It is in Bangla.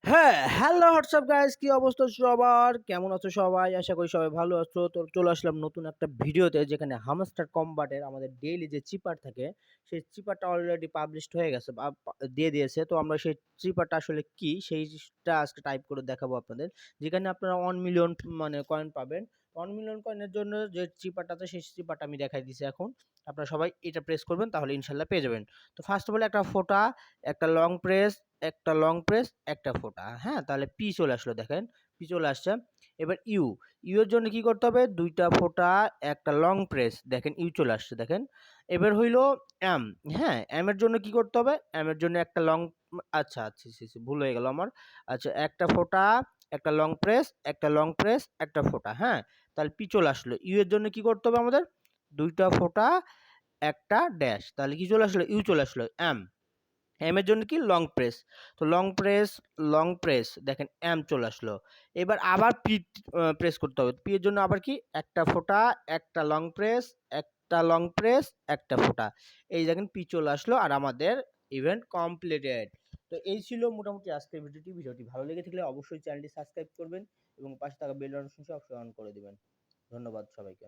হ্যাঁ, হ্যালো হোয়াটসঅ্যাপ গাইস, কি অবস্থা সবার? কেমন আছো সবাই? আশা করি সবাই ভালো আছো। তো চলে আসলাম নতুন একটা ভিডিওতে, যেখানে হামস্টার কমবাটের আমাদের ডেইলি যে চিপার থাকে, সেই চিপারটা অলরেডি পাবলিশড হয়ে গেছে বা দিয়ে দিয়েছে। তো আমরা সেই চিপারটা আসলে কি সেইটা আজকে টাইপ করে দেখাবো আপনাদের। যেখানে আপনারা 1 মিলিয়ন মানে কয়েন পাবেন। 1 মিলিয়ন কয়েনের জন্য যে চিপারটা আছে সেই চিপারটা আমি দেখাই দিছি এখন। আপনারা সবাই এটা প্রেস করবেন, তাহলে ইনশাআল্লাহ পেয়ে যাবেন। তো ফার্স্ট অফ অল একটা ফোঁটা, একটা লং প্রেস, একটা লং প্রেস, একটা ফোঁটা। হ্যাঁ? তাহলে পি চলে আসলো, দেখেন। পি চলে আসছে। এবার ইউ। ইউ এর জন্য কি করতে হবে? ২ টা ফোঁটা, একটা লং প্রেস। দেখেন ইউ চলে আসছে, দেখেন। এবার হইলো এম। হ্যাঁ? এম এর জন্য কি করতে হবে? এম এর জন্য একটা লং আচ্ছা, আচ্ছা, ছি, ছি, ভুল হয়ে গেল আমার। আচ্ছা, একটা ফোঁটা, একটা লং প্রেস, একটা লং প্রেস, একটা ফোঁটা। হ্যাঁ? তাহলে পি চলে আসলো। ইউ এর জন্য কি করতে হবে আমাদের? ২ টা ফোঁটা, একটা ড্যাশ। তাহলে কি চলে আসলো? ইউ চলে আসলো। এম। এম এর জন্য কি লং প্রেস। তো লং প্রেস, লং প্রেস, দেখেন এম চলে আসলো। এবার আবার পি প্রেস করতে হবে। পি এর জন্য আবার কি একটা ফোঁটা, একটা লং প্রেস, একটা লং প্রেস, একটা ফোঁটা। এই দেখেন পি চলে আসলো আর আমাদের ইভেন্ট কমপ্লিটেড। তো এই ছিল মোটামুটি আজকের ভিডিওটি। ভিডিওটি ভালো লেগে থাকলে অবশ্যই চ্যানেলটি সাবস্ক্রাইব করবেন এবং পাশে থাকা বেল নোটিফিকেশন অন করে দিবেন। ধন্যবাদ সবাইকে।